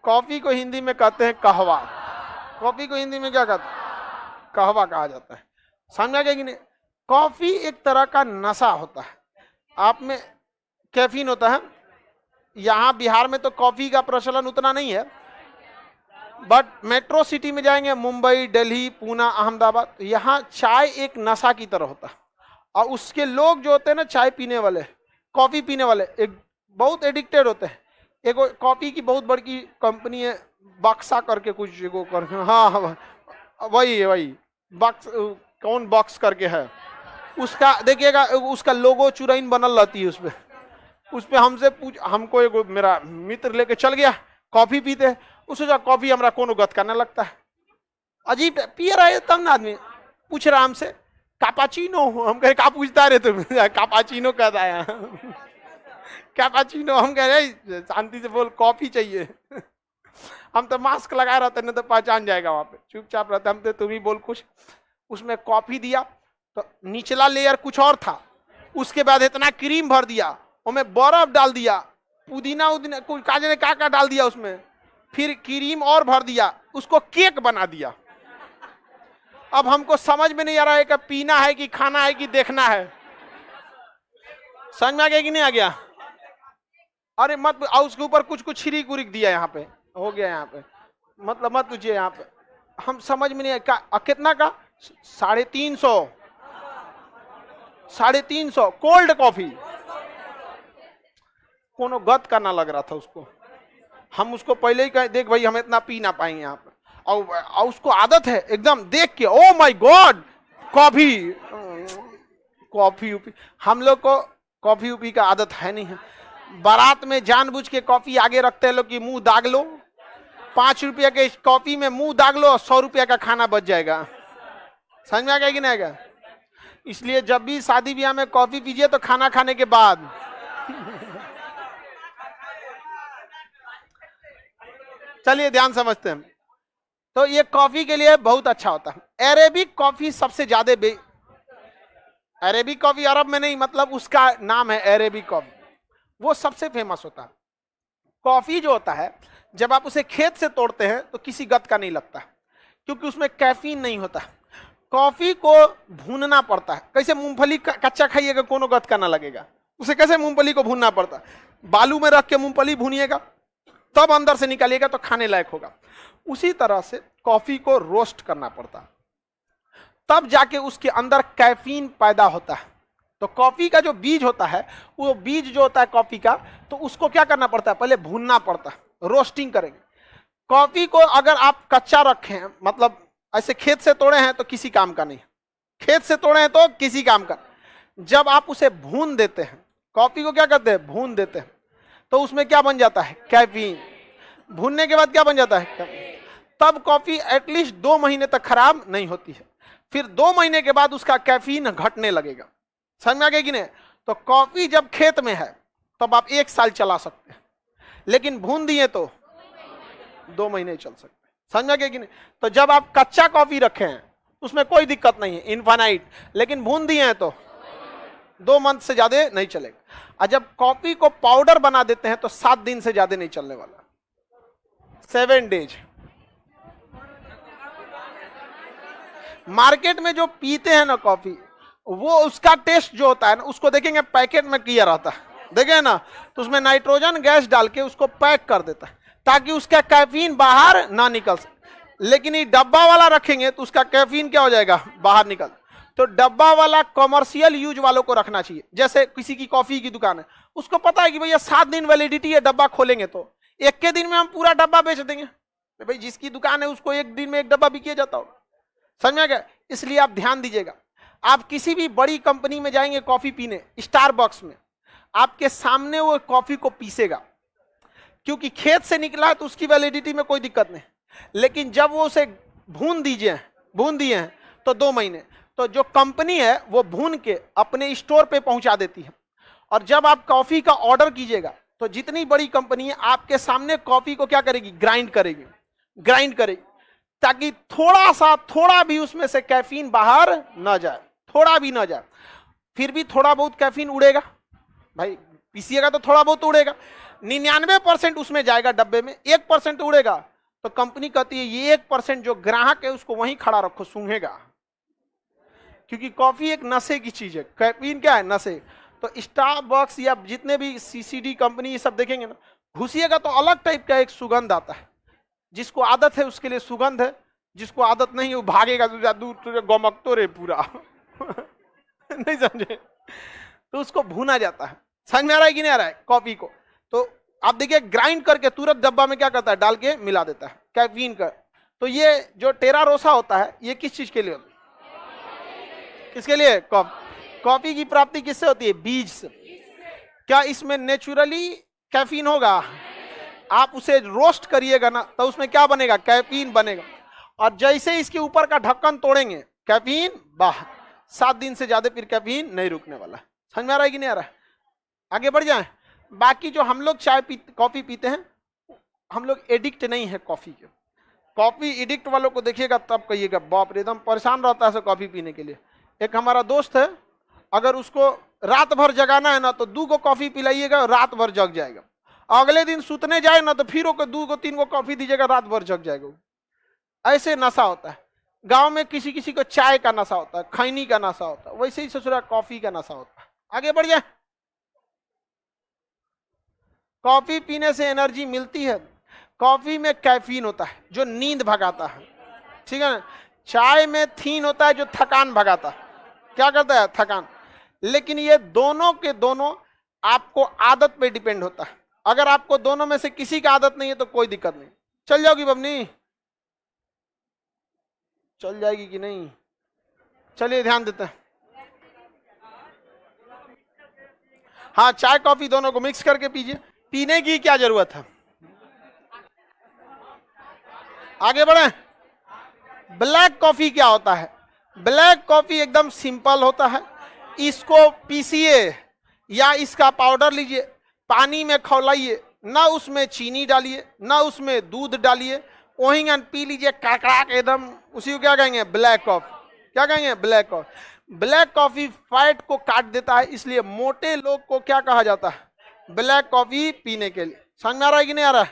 Coffee को हिंदी में कहते हैं कहवा। कॉफी को हिंदी में क्या कहते हैं? कहवा कहा जाता है। समझ आ गया कि नहीं? कॉफी एक तरह का नशा होता है। आप में कैफीन होता है। यहाँ बिहार में तो कॉफी का प्रचलन उतना नहीं है, बट मेट्रो सिटी में जाएंगे, मुंबई, दिल्ली, पूना, अहमदाबाद, तो यहाँ चाय एक नशा की तरह होता है। और उसके लोग जो होते हैं ना, चाय पीने वाले, कॉफी पीने वाले, एक बहुत एडिक्टेड होते हैं। एक कॉफी की बहुत बड़ी कंपनी है, बक्सा करके कुछ को करके, हाँ वही बक्स, कौन बॉक्स करके है, उसका देखिएगा, उसका लोगो चुराइन बनल रहती है उस पे हमसे हमको एक मेरा मित्र लेके चल गया, कॉफी पीते, उससे कॉफी हमारा कौन गत करने लगता है, अजीब पिए रहे, तब ना आदमी पूछ रहा हमसे कापाचीनो, हम कहे का पूछता रहे तुम, कापाचीनो कहता है कैपाचिनो, हम कह रहे शांति से बोल, कॉफी चाहिए। हम तो मास्क लगाए रहते, नहीं तो पहचान जाएगा, वहां पे चुपचाप रहते हम, तो तुम ही बोल कुछ। उसमें कॉफी दिया तो निचला लेयर कुछ और था, उसके बाद इतना क्रीम भर दिया, उसमें बर्फ डाल दिया, पुदीना उदीना कुछ काजे ने का डाल दिया उसमें, फिर क्रीम और भर दिया, उसको केक बना दिया। अब हमको समझ में नहीं आ रहा है कि पीना है कि खाना है कि देखना है। समझ में आ गया कि नहीं आ गया? अरे मत, उसके ऊपर कुछ कुछ छिरी कुरिक दिया, यहाँ पे हो गया, यहाँ पे मतलब मत पूछिए, यहाँ पे हम समझ में नहीं आया कितना का, 350, 350 कोल्ड कॉफी, कोनो गत करना लग रहा था उसको। हम उसको पहले ही कहे, देख भाई हम इतना पी ना पाएंगे यहाँ पे, और उसको आदत है एकदम देख के, ओ माय गॉड कॉफी हम लोग को कॉफी उपी का आदत है नहीं है। बारात में जानबूझ के कॉफी आगे रखते हैं लोग कि मुंह दाग लो, 5 रुपया के कॉफी में मुंह दाग लो, 100 रुपया का खाना बच जाएगा। समझ में आ गया कि नहीं आएगा? इसलिए जब भी शादी ब्याह में कॉफी पीजिए तो खाना खाने के बाद। चलिए ध्यान समझते हैं। तो ये कॉफी के लिए बहुत अच्छा होता है। अरेबिक कॉफी सबसे ज्यादा अरेबिक कॉफी अरब में नहीं, मतलब उसका नाम है अरेबिक कॉफी, वो सबसे फेमस होता है। कॉफी जो होता है, जब आप उसे खेत से तोड़ते हैं तो किसी गत का नहीं लगता, क्योंकि उसमें कैफीन नहीं होता। कॉफी को भूनना पड़ता है। कैसे मूंगफली कच्चा खाइएगा, कोनो गत का ना लगेगा, उसे कैसे मूंगफली को भूनना पड़ता है, बालू में रख के मूंगफली भूनिएगा तब अंदर से निकालिएगा तो खाने लायक होगा। उसी तरह से कॉफी को रोस्ट करना पड़ता है, तब जाके उसके अंदर कैफीन पैदा होता है। तो कॉफी का जो बीज होता है, वो बीज जो होता है कॉफी का, तो उसको क्या करना पड़ता है, पहले भूनना पड़ता है, रोस्टिंग करेंगे। कॉफी को अगर आप कच्चा रखें, मतलब ऐसे खेत से तोड़े हैं तो किसी काम का नहीं, खेत से तोड़े हैं तो किसी काम का। जब आप उसे भून देते हैं, कॉफी को क्या करते हैं, भून देते हैं, तो उसमें क्या बन जाता है, कैफीन। भूनने के बाद क्या बन जाता है, तब कॉफी एटलीस्ट 2 महीने तक खराब नहीं होती है। फिर 2 महीने के बाद उसका कैफीन घटने लगेगा। समझ में आ गया कि नहीं? तो कॉफी जब खेत में है तब आप 1 साल चला सकते हैं, लेकिन भून दिए तो 2 महीने चल सकते हैं। समझ में आ गया कि नहीं? तो जब आप कच्चा कॉफी रखे हैं उसमें कोई दिक्कत नहीं है, इनफाइनाइट, लेकिन भून दिए हैं तो 2 मंथ से ज्यादा नहीं चलेगा। और जब कॉफी को पाउडर बना देते हैं तो 7 दिन से ज्यादा नहीं चलने वाला, 7 डेज। मार्केट में जो पीते हैं ना कॉफी, वो उसका टेस्ट जो होता है ना, उसको देखेंगे पैकेट में किया रहता है, देखें ना, तो उसमें नाइट्रोजन गैस डाल के उसको पैक कर देता है ताकि उसका कैफीन बाहर ना निकल सके। लेकिन ये डब्बा वाला रखेंगे तो उसका कैफीन क्या हो जाएगा, बाहर निकल। तो डब्बा वाला कमर्शियल यूज वालों को रखना चाहिए। जैसे किसी की कॉफी की दुकान है, उसको पता है कि भैया 7 दिन वैलिडिटी है, डब्बा खोलेंगे तो 1 के दिन में हम पूरा डब्बा बेच देंगे। तो भाई जिसकी दुकान है उसको 1 दिन में 1 डब्बा भी किया जाता होगा। समझ में आ गया? इसलिए आप ध्यान दीजिएगा, आप किसी भी बड़ी कंपनी में जाएंगे कॉफी पीने, स्टारबक्स में, आपके सामने वो कॉफी को पीसेगा, क्योंकि खेत से निकला है तो उसकी वैलिडिटी में कोई दिक्कत नहीं। लेकिन जब वो उसे भून दिए हैं तो 2 महीने, तो जो कंपनी है वो भून के अपने स्टोर पे पहुंचा देती है। और जब आप कॉफी का ऑर्डर कीजिएगा तो जितनी बड़ी कंपनी है आपके सामने कॉफी को क्या करेगी, ग्राइंड करेगी, ताकि थोड़ा भी उसमें से कैफीन बाहर ना जाए, थोड़ा भी ना जाए। फिर भी थोड़ा बहुत कैफीन उड़ेगा, भाई पीसिएगा तो थोड़ा बहुत उड़ेगा, 99% उसमें जाएगा डब्बे में, 1% उड़ेगा। तो कंपनी कहती है ये 1% जो ग्राहक है उसको वहीं खड़ा रखो, सूंघेगा। क्योंकि कॉफी एक नशे की चीज है, कैफीन क्या है, नशे। तो स्टारबक्स या जितने भी सीसीडी कंपनी ये सब देखेंगे ना, घुसिएगा तो अलग टाइप का एक सुगंध आता है। जिसको आदत है उसके लिए सुगंध है, जिसको आदत नहीं है वो भागेगा, दूर गमकतो रे पूरा नहीं समझे? तो उसको भूना जाता है। समझ में आ रहा है कि नहीं आ रहा है? कॉफी को तो आप देखिए ग्राइंड करके तुरंत डब्बा में क्या करता है, डाल के मिला देता है कैफीन का। तो ये जो टेरा रोसा होता है ये किस चीज के लिए होता है? किसके लिए? कॉफी की प्राप्ति किससे होती है? बीज से। क्या इसमें नेचुरली कैफीन होगा? आप उसे रोस्ट करिएगा ना तो उसमें क्या बनेगा? कैफीन बनेगा। और जैसे इसके ऊपर का ढक्कन तोड़ेंगे कैफीन बाहर, 7 दिन से ज्यादा फिर कैफीन नहीं रुकने वाला। समझ में आ रहा है कि नहीं आ रहा है? आगे बढ़ जाए। बाकी जो हम लोग कॉफी पीते हैं, हम लोग एडिक्ट नहीं है कॉफी के। कॉफी एडिक्ट वालों को देखिएगा तब कहिएगा बाप रे, एकदम परेशान रहता है कॉफी पीने के लिए। एक हमारा दोस्त है, अगर उसको रात भर जगाना है ना तो 2 गो कॉफी पिलाइएगा, रात भर जग जाएगा। अगले दिन सुतने जाए ना तो फिर 2 गो 3 गो कॉफी दीजिएगा, रात भर जग जाएगा। ऐसे नशा होता है। गांव में किसी किसी को चाय का नशा होता है, खैनी का नशा होता है, वैसे ही ससुरा कॉफी का नशा होता है। आगे बढ़ जाए। कॉफी पीने से एनर्जी मिलती है। कॉफी में कैफीन होता है जो नींद भगाता है, ठीक है ना। चाय में थीन होता है जो थकान भगाता है। क्या करता है? थकान। लेकिन ये दोनों के दोनों आपको आदत पे डिपेंड होता है। अगर आपको दोनों में से किसी की आदत नहीं है तो कोई दिक्कत नहीं, चल जाओगी बबनी, चल जाएगी कि नहीं? चलिए ध्यान देते हैं। हाँ, चाय कॉफी दोनों को मिक्स करके पीजिए। पीने की क्या जरूरत है? आगे बढ़े। ब्लैक कॉफी क्या होता है? ब्लैक कॉफी एकदम सिंपल होता है। इसको पीसिए या इसका पाउडर लीजिए, पानी में खौलाइए, ना उसमें चीनी डालिए ना उसमें दूध डालिए, वहीं पी लीजिए कड़कड़ाक एकदम। उसी को क्या कहेंगे? Black coffee. क्या कहेंगे? Black coffee. Black coffee fat को काट देता है, इसलिए मोटे लोग को क्या कहा जाता है? ब्लैक कॉफी पीने के लिए। समझ में आ रहा है कि नहीं आ रहा है?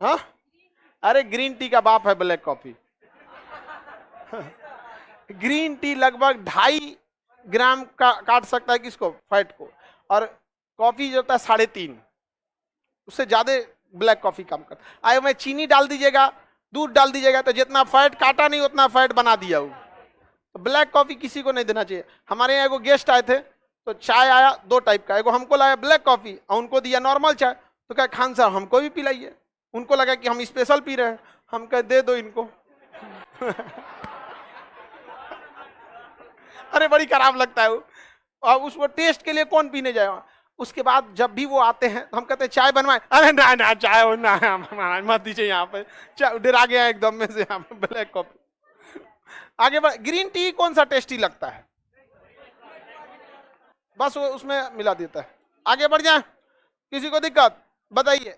हाँ, अरे ग्रीन टी का बाप है ब्लैक कॉफी। ग्रीन टी लगभग 2.5 ग्राम का काट सकता है किसको? फैट को। और कॉफी जो होता है 3.5, उससे ज्यादा ब्लैक कॉफी काम करता है। में चीनी डाल दीजिएगा, दूध डाल दीजिएगा तो जितना फैट काटा नहीं उतना फैट बना दिया वो। तो ब्लैक कॉफी किसी को नहीं देना चाहिए। हमारे यहाँ एगो गेस्ट आए थे तो चाय आया 2 टाइप का, एगो हमको लाया ब्लैक कॉफी और उनको दिया नॉर्मल चाय। तो क्या खान साहब हमको भी पिलाइए। उनको लगा कि हम स्पेशल पी रहे हैं, हम कह दे दो इनको। अरे बड़ी खराब लगता है वो। और उसको टेस्ट के लिए कौन पीने जाएगा? उसके बाद जब भी वो आते हैं तो हम कहते हैं चाय बनवाए, अरे ना ना चाय ना मत दीजिए यहाँ पे, चाय डरा गया एकदम में से यहाँ पे ब्लैक कॉफी। आगे बढ़। ग्रीन टी कौन सा टेस्टी लगता है? बस वो उसमें मिला देता है। आगे बढ़ जाए। किसी को दिक्कत बताइए?